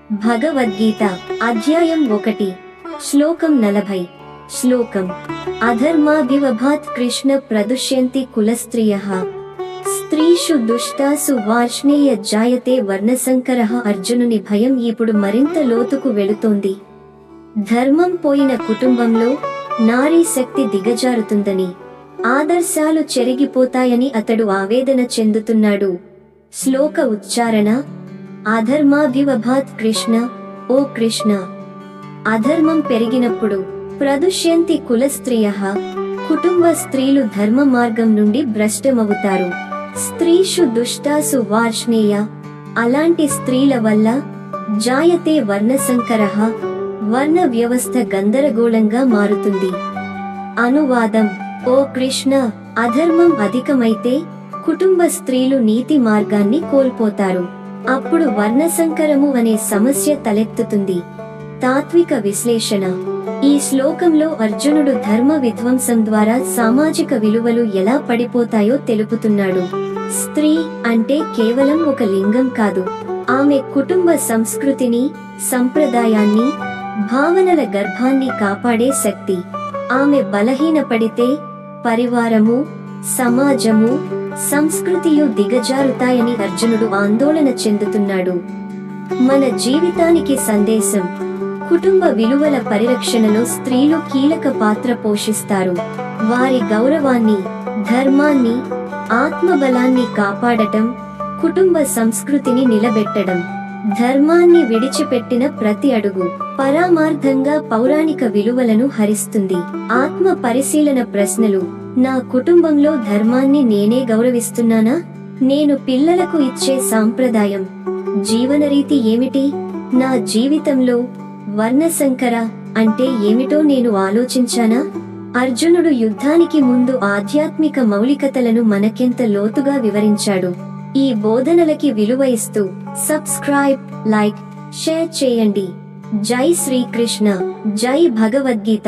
భగవద్గీత అధ్యాయం 1 శ్లోకం 40 శ్లోకం అధర్మాభివభాత్ కృష్ణ ప్రదుష్యంతి కులస్త్రియః స్త్రీషు దుష్టాసు వార్ష్ణేయ జాయతే వర్ణసంకరః. అర్జునుని భయం ఇప్పుడు మరింత లోతుకు వెళుతోంది. ధర్మం పోయిన కుటుంబంలో నారీ శక్తి దిగజారుతుందని, ఆదర్శాలు చెరిగిపోతాయని అతడు ఆవేదన చెందుతున్నాడు. శ్లోక ఉచ్చారణ అధర్మాభివభాత్ కృష్ణ. ఓ కృష్ణ, అధర్మం పెరిగినప్పుడు ప్రదుష్యంతి కులస్త్రియః, కుటుంబ స్త్రీలు ధర్మ మార్గం నుండి భ్రష్టమవుతారు. స్త్రీషు దుష్టాసు వార్ష్ణేయ, అలాంటి స్త్రీల వల్ల జాయతే వర్ణసంకరః, వర్ణ వ్యవస్థ గందరగోళంగా మారుతుంది. అనువాదం: ఓ కృష్ణ, అధర్మం అధికమైతే కుటుంబ స్త్రీలు నీతి మార్గాన్ని కోల్పోతారు. అప్పుడు వర్ణసంకరము అనే సమస్య తలెత్తుతుంది. తాత్విక విశ్లేషణ: ఈ శ్లోకంలో అర్జునుడు ధర్మ విధ్వంసం ద్వారా సామాజిక విలువలు ఎలా పడిపోతాయో తెలుపుతున్నాడు. స్త్రీ అంటే కేవలం ఒక లింగం కాదు, ఆమె కుటుంబ సంస్కృతిని, సంప్రదాయాన్ని, భావనల గర్భాన్ని కాపాడే శక్తి. ఆమె బలహీనపడితే పరివారము, సమాజము, సంస్కృతియు దిగజారుతాయని అర్జునుడు ఆందోళన చెందుతున్నాడు. మన జీవితానికి సందేశం: కుటుంబ విలువల పరిరక్షణలో స్త్రీలు కీలక పాత్ర పోషిస్తారు. వారి గౌరవాన్ని, ధర్మాన్ని, ఆత్మబలాన్ని కాపాడటం, కుటుంబ సంస్కృతిని నిలబెట్టడం. ధర్మాన్ని విడిచిపెట్టిన ప్రతి అడుగు పరమార్థంగా పౌరాణిక విలువలను హరిస్తుంది. ఆత్మ పరిశీలన ప్రశ్నలు: నా కుటుంబంలో ధర్మాన్ని నేనే గౌరవిస్తున్నానా? నేను పిల్లలకు ఇచ్చే సాంప్రదాయం, జీవనరీతి ఏమిటి? నా జీవితంలో వర్ణసంకర అంటే ఏమిటో నేను ఆలోచించానా? అర్జునుడు యుద్ధానికి ముందు ఆధ్యాత్మిక మౌలికతలను మనకెంత లోతుగా వివరించాడు. ఈ బోధనలకి విలువ ఇస్తూ సబ్స్క్రైబ్, లైక్, షేర్ చేయండి. జై శ్రీకృష్ణ, జై భగవద్గీత.